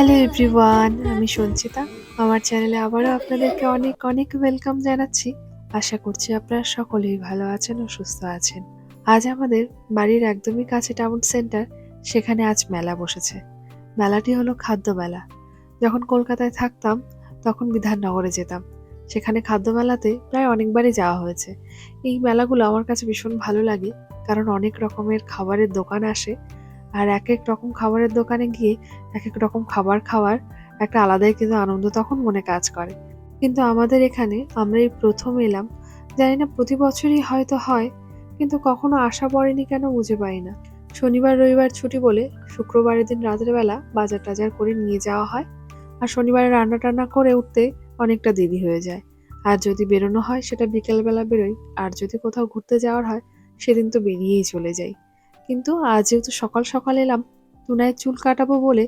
Hello everyone, আমি সঞ্চিতা। আমার চ্যানেলে আবারও আপনাদেরকে অনেক অনেক ওয়েলকাম জানাচ্ছি। আশা করছি আপনারা সকলেই ভালো আছেন ও সুস্থ আছেন। আজ আমাদের বাড়ির একদমই কাছে টাউন সেন্টার, সেখানে আজ মেলা বসেছে। মেলাটি হলো খাদ্য মেলা। যখন কলকাতায় থাকতাম তখন বিধাননগরে যেতাম। সেখানে খাদ্য মেলাতে প্রায় অনেকবারই যাওয়া হয়েছে। এই মেলাগুলো আমার কাছে ভীষণ ভালো লাগে, কারণ অনেক রকমের খাবারের দোকান আসে। আর একেক রকম খাবারের দোকানে গিয়ে একেক রকম খাবার খাওয়ার একটা আলাদাই কিন্তু আনন্দ তখন মনে কাজ করে। কিন্তু আমাদের এখানে আমরা এই প্রথম এলাম। জানি না প্রতি বছরই হয়তো হয়, কিন্তু কখনো আশা পড়েনি কেন বুঝে পাই না। শনিবার রবিবার ছুটি বলে শুক্রবারের দিন রাতের বেলা বাজার টাজার করে নিয়ে যাওয়া হয়। আর শনিবারে রান্না টান্না করে উঠতে অনেকটা দেরি হয়ে যায়। আর যদি বেরোনো হয় সেটা বিকেলবেলা বেরোই, আর যদি কোথাও ঘুরতে যাওয়ার হয় সেদিন তো বেরিয়েই চলে যাই। কিন্তু আজ যেহেতু সকাল সকাল এলাম টুনায় চুল কাটাবো বলে,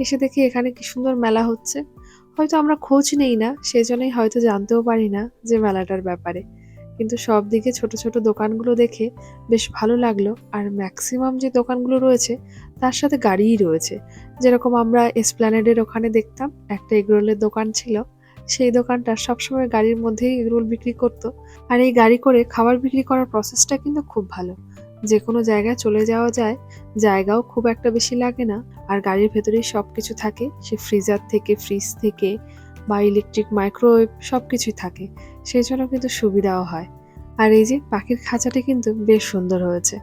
এসে দেখি এখানে কি সুন্দর মেলা হচ্ছে। হয়তো আমরা খোঁজ নেই না, সেজন্যই হয়তো জানতেও পারি না যে মেলাটার ব্যাপারে। কিন্তু সব দিকে ছোট ছোট দোকানগুলো দেখে বেশ ভালো লাগলো। আর ম্যাক্সিমাম যে দোকানগুলো রয়েছে তার সাথে গাড়িই রয়েছে। যেরকম আমরা এসপ্ল্যানেডের ওখানে দেখতাম একটা এগরোলের দোকান ছিল, সেই দোকানটা সবসময় গাড়ির মধ্যেই এগরোল বিক্রি করতো। আর এই গাড়ি করে খাবার বিক্রি করার প্রসেসটা কিন্তু খুব ভালো। যে কোনো জায়গায় চলে যাওয়া যায়, জায়গাও খুব একটা বেশি লাগে না। আর গাড়ির ভেতরেই সবকিছু থাকে, সে ফ্রিজার থেকে ফ্রিজ থেকে বা ইলেকট্রিক মাইক্রোওয়েভ সবকিছুই থাকে। সেই জন্য কিন্তু সুবিধাও হয়। আর এই যে পাখির খাঁচাটি কিন্তু বেশ সুন্দর হয়েছে।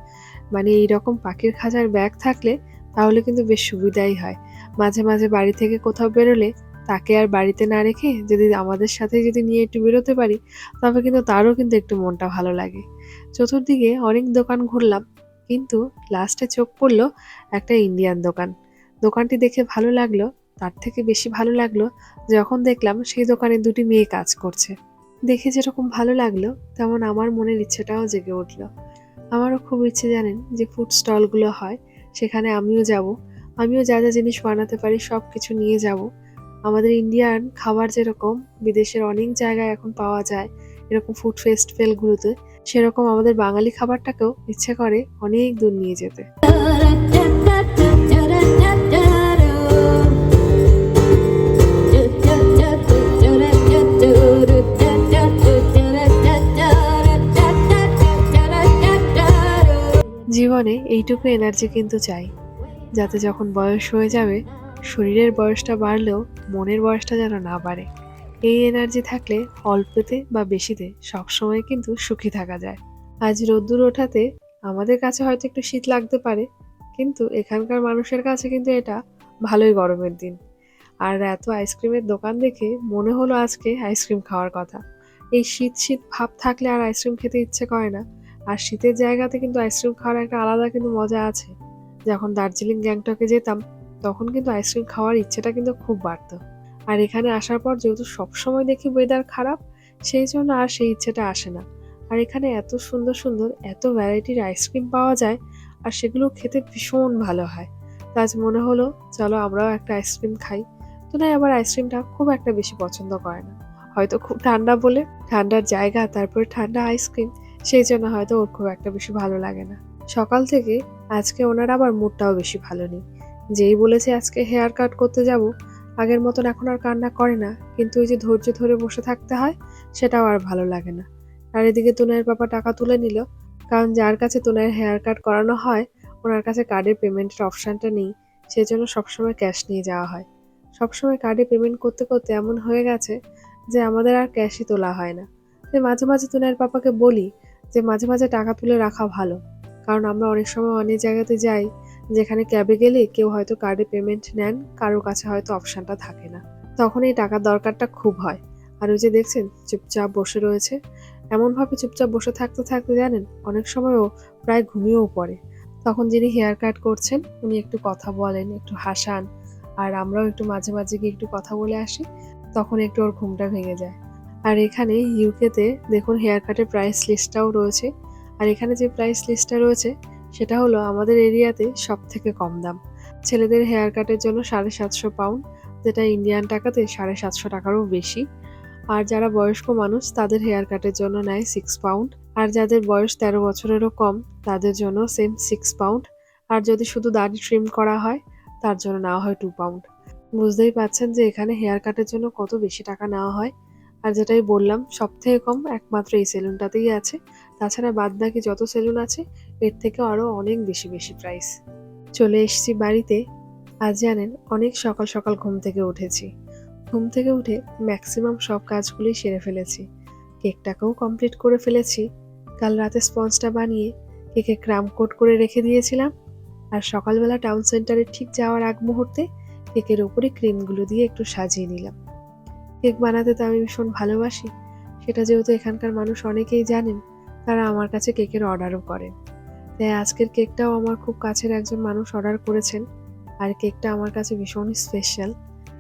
মানে এইরকম পাখির খাঁচার ব্যাগ থাকলে তাহলে কিন্তু বেশ সুবিধাই হয়। মাঝে মাঝে বাড়ি থেকে কোথাও বেরোলে তাকে আর বাড়িতে না রেখে যদি আমাদের সাথে যদি নিয়ে একটু বেরোতে পারি, তবে কিন্তু তারও কিন্তু একটু মনটা ভালো লাগে। চতুর্দিকে অনেক দোকান ঘুরলাম, কিন্তু লাস্টে চোখ পড়লো একটা ইন্ডিয়ান দোকান। দোকানটি দেখে ভালো লাগলো। তার থেকে বেশি ভালো লাগলো যখন দেখলাম সেই দোকানে দুটি মেয়ে কাজ করছে। দেখে যেরকম ভালো লাগলো, তেমন আমার মনের ইচ্ছেটাও জেগে উঠলো। আমারও খুব ইচ্ছে জানেন যে ফুড স্টলগুলো হয় সেখানে আমিও যাব। আমিও যা যা জিনিস বানাতে পারি সব কিছু নিয়ে যাব। আমাদের ইন্ডিয়ান খাবার যেরকম বিদেশের অনেক জায়গায় এখন পাওয়া যায় এরকম ফুড ফেস্টিভ্যালগুলোতে, সেরকম আমাদের বাঙালি খাবারটাকেও ইচ্ছে করে অনেক দূর নিয়ে যেতে। জীবনে এইটুকু এনার্জি কিন্তু চাই, যাতে যখন বয়স হয়ে যাবে শরীরের বয়সটা বাড়লেও মনের বয়সটা যেন না বাড়ে। এই এনার্জি থাকলে অল্পতে বা বেশিতে সবসময় কিন্তু সুখী থাকা যায়। আজ রোদ্দুর ওঠাতে আমাদের কাছে হয়তো একটু শীত লাগতে পারে, কিন্তু এখানকার মানুষের কাছে কিন্তু এটা ভালোই গরমের দিন। আর এত আইসক্রিমের দোকান দেখে মনে হলো আজকে আইসক্রিম খাওয়ার কথা। এই শীত শীত ভাব থাকলে আর আইসক্রিম খেতে ইচ্ছে করে না। আর শীতের জায়গাতে কিন্তু আইসক্রিম খাওয়ার একটা আলাদা কিন্তু মজা আছে। যখন দার্জিলিং গ্যাংটকে যেতাম তখন কিন্তু আইসক্রিম খাওয়ার ইচ্ছেটা কিন্তু খুব বাড়তো। আর এখানে আসার পর যেহেতু সবসময় দেখি ওয়েদার খারাপ, সেই জন্য আর সেই ইচ্ছেটা আসে না। আর এখানে এত সুন্দর সুন্দর এত ভ্যারাইটির আইসক্রিম পাওয়া যায়, আর সেগুলো খেতে ভীষণ ভালো হয়। তো আজ মনে হলো চলো আমরাও একটা আইসক্রিম খাই। তো না, আবার আইসক্রিমটা খুব একটা বেশি পছন্দ করে না। হয়তো খুব ঠান্ডা বলে, ঠান্ডার জায়গা তারপরে ঠান্ডা আইসক্রিম, সেই জন্য হয়তো ওর খুব একটা বেশি ভালো লাগে না। সকাল থেকে আজকে ওনার আবার মুডটাও বেশি ভালো নেই। যেই বলেছে আজকে হেয়ার কাট করতে যাব, আগের মতন এখন আর কান্না করে না, কিন্তু ওই যে ধৈর্য ধরে বসে থাকতে হয় সেটাও আর ভালো লাগে না। আর এদিকে তুনাইয়ের পাপা টাকা তুলে নিল, কারণ যার কাছে তুনাইয়ের হেয়ার কাট করানো হয় ওনার কাছে কার্ডের পেমেন্টের অপশানটা নেই, সেজন্য সবসময় ক্যাশ নিয়ে যাওয়া হয়। সবসময় কার্ডে পেমেন্ট করতে করতে এমন হয়ে গেছে যে আমাদের আর ক্যাশই তোলা হয় না। তাই মাঝে মাঝে তুনাইয়ের পাপাকে বলি যে মাঝে মাঝে টাকা তুলে রাখা ভালো, কারণ আমরা অনেক সময় অনেক জায়গাতে যাই যেখানে ক্যাবে গেলে কেউ হয়তো কার্ডে পেমেন্ট নেন, কারোর কাছে হয়তো অপশানটা থাকে না, তখন এই টাকার দরকারটা খুব হয়। আর ওই যে দেখছেন চুপচাপ বসে রয়েছে, এমনভাবে চুপচাপ বসে থাকতে থাকতে জানেন অনেক সময়ও প্রায় ঘুমিয়েও পড়ে। তখন যিনি হেয়ার কাট করছেন উনি একটু কথা বলেন, একটু হাসান, আর আমরাও একটু মাঝে মাঝে গিয়ে একটু কথা বলে আসি, তখন একটু ওর ঘুমটা ভেঙে যায়। আর এখানে ইউকেতে দেখুন হেয়ার কাটের প্রাইস লিস্টটাও রয়েছে। আর এখানে যে প্রাইস লিস্টটা রয়েছে সেটা হলো আমাদের এরিয়াতে সব থেকে কম দাম। ছেলেদের হেয়ার কাটের জন্য 750 পাউন্ড, যেটা ইন্ডিয়ান টাকাতে 750 টাকারও বেশি। আর যারা বয়স্ক মানুষ তাদের হেয়ার কাটের জন্য নেয় 6 পাউন্ড। আর যাদের বয়স 13 বছরেরও কম তাদের জন্য সেম 6 পাউন্ড। আর যদি শুধু দাড়ি ট্রিম করা হয় তার জন্য নেওয়া হয় 2 পাউন্ড। বুঝতেই পারছেন যে এখানে হেয়ার কাটের জন্য কত বেশি টাকা নেওয়া হয়। আর যেটাই বললাম, সবথেকে কম একমাত্র এই সেলুনটাতেই আছে। তাছাড়া বাদবাকি যত সেলুন আছে এর থেকে আরো অনেক বেশি বেশি প্রাইস। চলে এসেছি বাড়িতে। আজ জানেন, অনেক সকাল সকাল ঘুম থেকে উঠেছি। ঘুম থেকে উঠে ম্যাক্সিমাম সব কাজগুলোই সেরে ফেলেছি। কেকটাকেও কমপ্লিট করে ফেলেছি। কাল রাতে স্পঞ্জটা বানিয়ে কেকে ক্রাম কোট করে রেখে দিয়েছিলাম। আর সকালবেলা টাউন সেন্টারে ঠিক যাওয়ার আগ মুহূর্তে কেকের ওপরে ক্রিমগুলো দিয়ে একটু সাজিয়ে নিলাম। কেক বানাতে তো আমি ভীষণ ভালোবাসি। সেটা যেহেতু এখানকার মানুষ অনেকেই জানেন, তারা আমার কাছে কেকের অর্ডারও করেন। তাই আজকের কেকটাও আমার খুব কাছের একজন মানুষ অর্ডার করেছেন। আর কেকটা আমার কাছে ভীষণ স্পেশাল,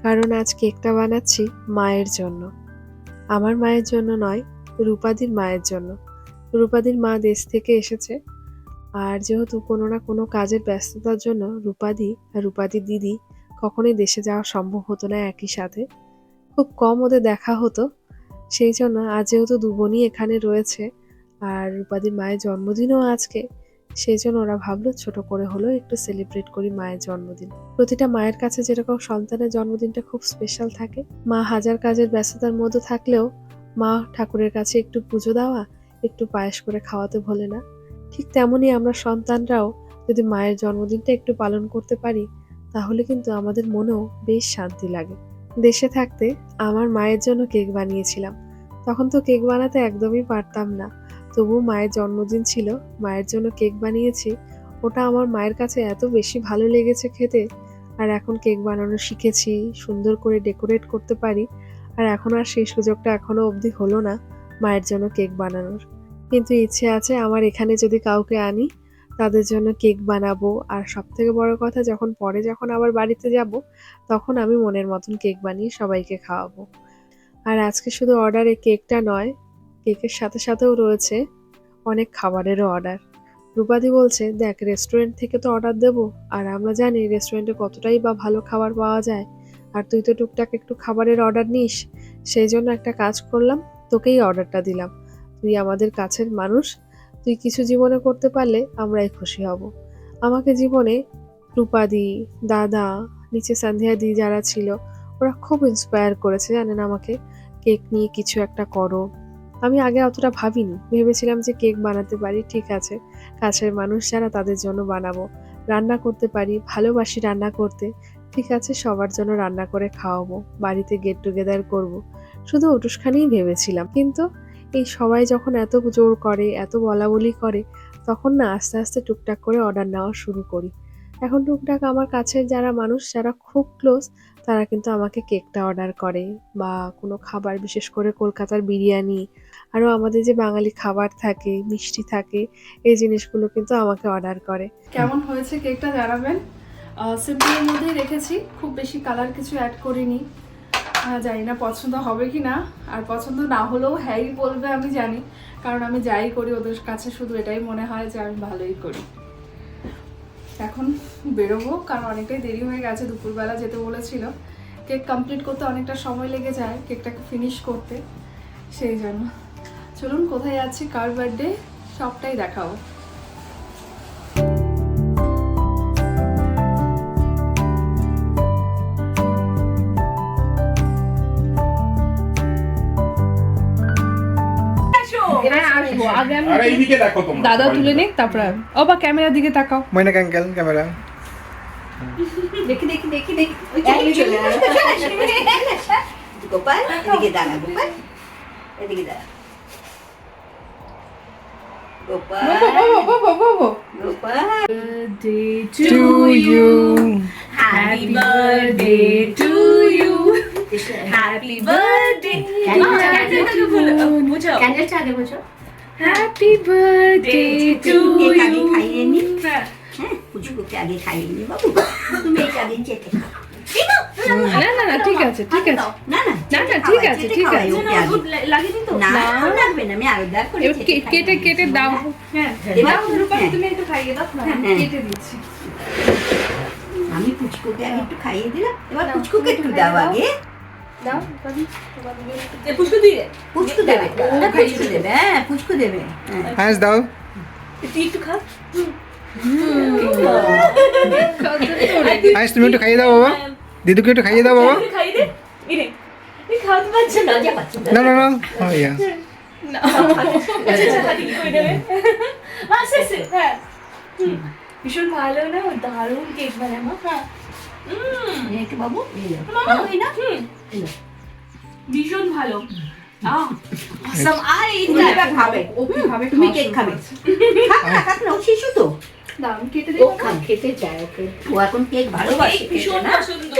কারণ আজ কেকটা বানাচ্ছি মায়ের জন্য। আমার মায়ের জন্য নয়, রূপাদির মায়ের জন্য। রূপাদির মা দেশ থেকে এসেছে। আর যেহেতু কোনো না কোনো কাজের ব্যস্ততার জন্য রূপাদি আর রূপাদির দিদি কখনোই দেশে যাওয়া সম্ভব হতো না একই সাথে। খুব কম ওদের দেখা হতো। সেই জন্য আজ যেহেতু দু বোনই এখানে রয়েছে, আর রূপাদির মায়ের জন্মদিনও আজকে, সেই জন্য ওরা ভাবলো ছোট করে হলেও একটু সেলিব্রেট করি মায়ের জন্মদিন। প্রতিটা মায়ের কাছে যেরকম সন্তানের জন্মদিনটা খুব স্পেশাল থাকে, মা হাজার কাজের ব্যস্ততার মধ্যে থাকলেও মা ঠাকুরের কাছে একটু পুজো দেওয়া, একটু পায়েস করে খাওয়াতে ভোলে না। ঠিক তেমনই আমরা সন্তানরাও যদি মায়ের জন্মদিনটা একটু পালন করতে পারি, তাহলে কিন্তু আমাদের মনেও বেশ শান্তি লাগে। দেশে থাকতে আমার মায়ের জন্য কেক বানিয়েছিলাম। তখন তো কেক বানাতে একদমই পারতাম না, তবু মায়ের জন্মদিন ছিল, মায়ের জন্য কেক বানিয়েছি। ওটা আমার মায়ের কাছে এত বেশি ভালো লেগেছে খেতে। আর এখন কেক বানানো শিখেছি, সুন্দর করে ডেকোরেট করতে পারি। আর এখন আর সেই সুযোগটা এখনো অবধি হলো না মায়ের জন্য কেক বানানোর। কিন্তু ইচ্ছে আছে আমার এখানে যদি কাউকে আনি, তাদের জন্য কেক বানাবো। আর সব থেকে বড় কথা, যখন আবার বাড়িতে যাব, তখন আমি মনের মতন কেক বানিয়ে সবাইকে খাওয়াবো। আর আজকে শুধু অর্ডারে কেকটা নয়, কেকের সাথে সাথেও রয়েছে অনেক খাবারেরও অর্ডার। রূপাদি বলছে, দেখ রেস্টুরেন্ট থেকে তো অর্ডার দেবো, আর আমরা জানি রেস্টুরেন্টে কতটাই বা ভালো খাবার পাওয়া যায়। আর তুই তো টুকটাক একটু খাবারের অর্ডার নিস, সেই জন্য একটা কাজ করলাম, তোকেই অর্ডারটা দিলাম। তুই আমাদের কাছের মানুষ, তুই কিছু জীবনে করতে পারলে আমরাই খুশি হব। আমাকে জীবনে রূপাদি, দাদা, নিচে সন্ধ্যা দি যারা ছিল, ওরা খুব ইন্সপায়ার করেছে জানেন আমাকে, কেক নিয়ে কিছু একটা করো। আমি আগে অতটা ভাবিনি, ভেবেছিলাম যে কেক বানাতে পারি, ঠিক আছে, কাছের মানুষ যারা তাদের জন্য বানাবো। রান্না করতে পারি, ভালোবাসি রান্না করতে, ঠিক আছে, সবার জন্য রান্না করে খাওয়াবো, বাড়িতে গেট টুগেদার করব। শুধু ওটুসখানিই ভেবেছিলাম। কিন্তু এই সবাই যখন এত জোর করে, এত বলাবলি করে, তখন না আস্তে আস্তে টুকটাক করে অর্ডার নেওয়া শুরু করি। এখন টুকটাক আমার কাছের যারা মানুষ, যারা খুব ক্লোজ, তারা কিন্তু আমাকে কেকটা অর্ডার করে, বা কোনো খাবার, বিশেষ করে কলকাতার বিরিয়ানি, আরও আমাদের যে বাঙালি খাবার থাকে, মিষ্টি থাকে, এই জিনিসগুলো কিন্তু আমাকে অর্ডার করে। কেমন হয়েছে কেকটা জানাবেন। সিম্পলের মধ্যেই রেখেছি, খুব বেশি কালার কিছু অ্যাড করিনি। জানি না পছন্দ হবে কি না, আর পছন্দ না হলেও হ্যাঁই বলবে আমি জানি, কারণ আমি যাই করি ওদের কাছে শুধু এটাই মনে হয় যে আমি ভালোই করি। এখন বেরোবো, কারণ অনেকটাই দেরি হয়ে গেছে, দুপুরবেলা যেতে বলেছিল। কেক কমপ্লিট করতে অনেকটা সময় লেগে যায়, কেকটাকে ফিনিশ করতে, সেই জন্য। চলুন, কোথায় যাচ্ছি, কার বার্থডে, সবটাই দেখাবো। দাদা তুলে নিক, তারপরে ও বা ক্যামেরার দিকে তাকাও। ময়না ক্যাঙ্কেল ক্যামেরা দেখি দেখি দেখি দেখি গোপাল এদিকে দাঁড়া, গোপাল এদিকে দাঁড়া, Gopal Gopal. Birthday to you, happy birthday to you, happy birthday. ক্যান্ডেলটা আগে বোঝো। Happy birthday to আগে you. খাইয়ে নি, হ্যাঁ পুচকুকে আগে খাইয়ে নি বাবু, তুমি এটা আগে চেটে খাও। না না ঠিক আছে ঠিক আছে, না না না না ঠিক আছে ঠিক আছে, লাগিয়ে দিত না, লাগবে না, আমি আলাদা করে এবার কেটে কেটে দাও। হ্যাঁ এবার তুমি একটু খাইয়ে দাও না, কেটে দিচ্ছি। আমি পুচকুকে আগে একটু খাইয়ে দিলাম, এবার পুচকুকে একটু দাও আগে। দাও পুষ্কু দিয়ে, পুচকু দেবে, পুচকু দেবে, হ্যাঁ পুচকু দেবে। আজ দাও তুই একটু খা। আজ তুমি একটু খাইয়ে দাও বাবা। দিদুকে একটু খাইয়ে দাও বাবা। খাই দে ইরে এই খাওয়াতে পারছে না লজ্জা পাচ্ছি না। না না না হ্যাঁ ইয়া না আচ্ছা হাতি কি করে দেবে আচ্ছা আচ্ছা হ্যাঁ ভীষণ ভালো না দারুণ কেক বানায় মা হ্যাঁ এই একটু বাবু, এই নাও। মামা বাবু, এই নাও। এই নাও। ভীষণ ভালো তুমি এবার খাবে। তুমি কেক খাবে। খাক না, ও শিশু তো। দাম কেটে ও খেতে চায়, ওকে। ও এখন কেক ভালোবাসে ভীষণ খেতে, না? পছন্দ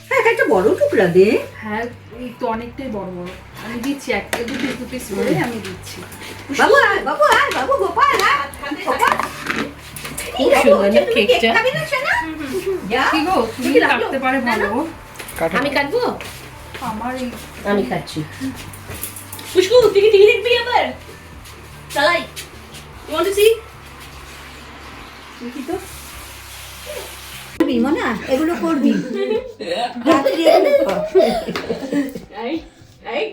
হ্যাঁ, একটা বড় টুকরা দে। হ্যাঁ এই তো অনেকটাই বড় বড় আমি দিচ্ছি একটা দু পিস করে আমি দিচ্ছি বাবু আয়, বাবু আয়, বাবু গোপাল আয়। গোপাল। খুব সুন্দর না তুমি কেক কেকটা খাবি না, সোনা? যা। কি গো তুমি কি লাগলো? কাটতে পারে ভালো কাটো। আমি কাটবো? আমার এই আমি খাচ্ছি। পুষ্কু তুই কি টিভি দেখবি আবার চালাই ইউ ওয়ান্ট টু সি দেখি তো করবি মনা, এগুলো করবি। রাত্রি এগুলো কর। এই এই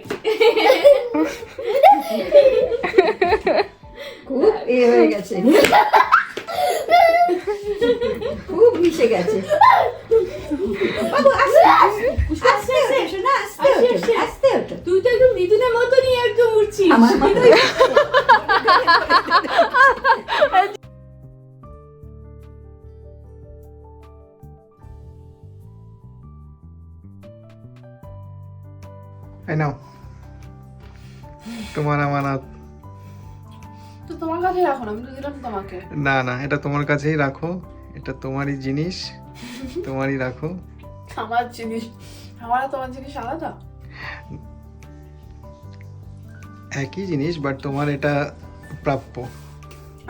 খুব হয়ে গেছে, খুব মিশে গেছে। বাবু আস্তে আস্তে আস্তে আস্তে সোনা, আস্তে ওঠো, আস্তে ওঠো। তুই তো একদম মিথুনের মতনই একদম উঠছিস আমার মতোই। এই নাও তোমার আমানত। তো তোমার কাছে রাখো না আমি তো দিলাম তোমাকে না না এটা তোমার কাছেই রাখো, এটা তোমারই জিনিস, তোমারই রাখো। আমার জিনিস আমার আর তোমার জিনিস আলাদা একই জিনিস বাট তোমার এটা প্রাপ্য।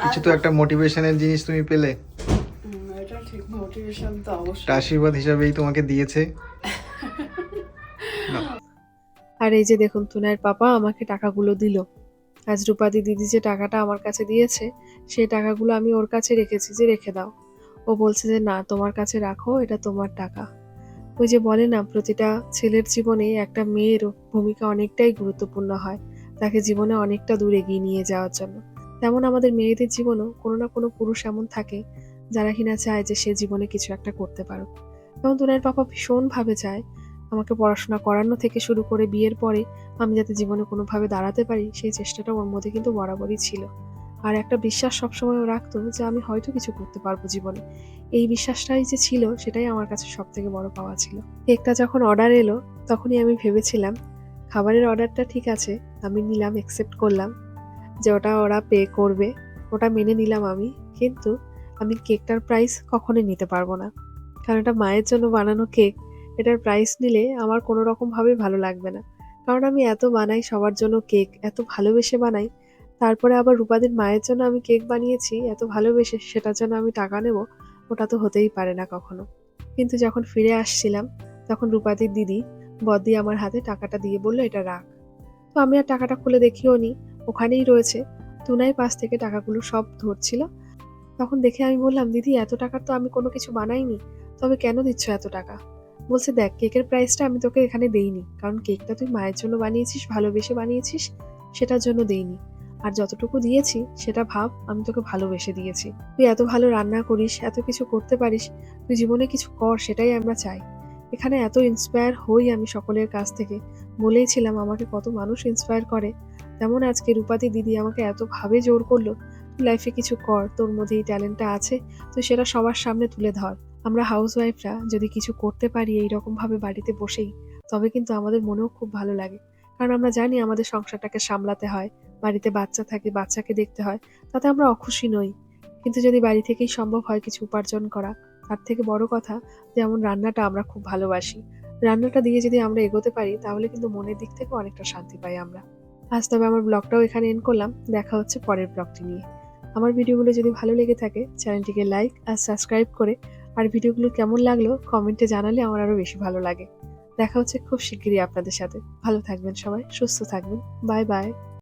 কিছু তো একটা মোটিভেশনের জিনিস তুমি পেলে, এটা ঠিক মোটিভেশন তো অবশ্যই একটা আশীর্বাদ হিসাবেই তোমাকে দিয়েছে। আর এই যে দেখুন তুনার পাপা আমাকে টাকাগুলো দিল। আজ রূপাদি দিদি যে টাকাটা আমার কাছে দিয়েছে সেই টাকাগুলো আমি ওর কাছে রেখেছি যে রেখে দাও। ও বলছে যে না তোমার কাছে রাখো, এটা তোমার টাকা। ওই যে বলে না প্রতিটা ছেলের জীবনে একটা মেয়ের ভূমিকা অনেকটাই গুরুত্বপূর্ণ হয় তাকে জীবনে অনেকটা দূর এগিয়ে নিয়ে যাওয়ার জন্য। তেমন আমাদের মেয়েদের জীবনেও কোনো না কোনো পুরুষ এমন থাকে যারা কিনা চায় যে সে জীবনে কিছু একটা করতে পারুক। যেমন তুনার পাপা ভীষণভাবে চায় আমাকে পড়াশোনা করানো থেকে শুরু করে বিয়ের পরে আমি যাতে জীবনে কোনোভাবে দাঁড়াতে পারি সেই চেষ্টাটা ওর মধ্যে কিন্তু বরাবরই ছিল। আর একটা বিশ্বাস সবসময় ও রাখতো যে আমি হয়তো কিছু করতে পারবো জীবনে। এই বিশ্বাসটাই যে ছিল সেটাই আমার কাছে সব থেকে বড় পাওয়া ছিল। কেকটা যখন অর্ডার এলো তখনই আমি ভেবেছিলাম খাবারের অর্ডারটা ঠিক আছে, আমি নিলাম, অ্যাকসেপ্ট করলাম যে ওটা ওরা পে করবে, ওটা মেনে নিলাম আমি। কিন্তু আমি কেকটার প্রাইস কখনোই নিতে পারবো না, কারণ এটা মায়ের জন্য বানানো কেক। এটার প্রাইস নিলে আমার কোনো রকমভাবেই ভালো লাগবে না, কারণ আমি এত বানাই সবার জন্য কেক, এত ভালোবেসে বানাই। তারপরে আবার রূপাদির মায়ের জন্য আমি কেক বানিয়েছি এত ভালোবেসে, সেটার জন্য আমি টাকা নেব, ওটা তো হতেই পারে না কখনো। কিন্তু যখন ফিরে আসছিলাম তখন রূপাদির দিদি বদ্দি আমার হাতে টাকাটা দিয়ে বললো এটা রাখ। তো আমি আর টাকাটা খুলে দেখিও নি, ওখানেই রয়েছে। তুনাই পাশ থেকে টাকাগুলো সব ধরছিল। তখন দেখে আমি বললাম দিদি এত টাকার তো আমি কোনো কিছু বানাইনি, তবে কেন দিচ্ছ এত টাকা? বলছে দেখ কেকের প্রাইসটা আমি তোকে এখানে দেইনি, কারণ কেকটা তুই মায়ের জন্য বানিয়েছিস, ভালোবেসে বানিয়েছিস, সেটার জন্য দেইনি। আর যতটুকু দিয়েছি সেটা ভাব আমি তোকে ভালোবেসে দিয়েছি। তুই এত ভালো রান্না করিস, এত কিছু করতে পারিস, তুই জীবনে কিছু কর, সেটাই আমরা চাই। এখানে এত ইন্সপায়ার হই আমি সকলের কাছ থেকে, বলেইছিলাম আমাকে কত মানুষ ইন্সপায়ার করে, তেমন আজকে রূপাদি দিদি আমাকে এতভাবে জোর করলো তুই লাইফে কিছু কর, তোর মধ্যে এই ট্যালেন্টটা আছে, তুই সেটা সবার সামনে তুলে ধর। আমরা হাউসওয়াইফরা যদি কিছু করতে পারি এইরকম ভাবে বাড়িতে বসেই, তবে কিন্তু আমাদের মনেও খুব ভালো লাগে, কারণ আমরা জানি আমাদের সংসারটাকে সামলাতে হয়, বাড়িতে বাচ্চা থাকে, বাচ্চাকে দেখতে হয়, তাতে আমরা অখুশি নই। কিন্তু যদি বাড়ি থেকেই সম্ভব হয় কিছু উপার্জন করা, তার থেকে বড় কথা যেমন রান্নাটা আমরা খুব ভালোবাসি, রান্নাটা দিয়ে যদি আমরা এগোতে পারি তাহলে কিন্তু মনের দিক থেকে অনেকটা শান্তি পাই আমরা। আজ তবে আমার ব্লগটাও এখানে এন্ড করলাম, দেখা হচ্ছে পরের ব্লগটি নিয়ে। আমার ভিডিওগুলো যদি ভালো লেগে থাকে চ্যানেলটিকে লাইক আর সাবস্ক্রাইব করে, আর ভিডিওগুলো কেমন লাগলো কমেন্টে জানালে আমার আরো বেশি ভালো লাগে। দেখা হচ্ছে খুব শিগগিরই আপনাদের সাথে। ভালো থাকবেন সবাই, সুস্থ থাকবেন, বাই বাই।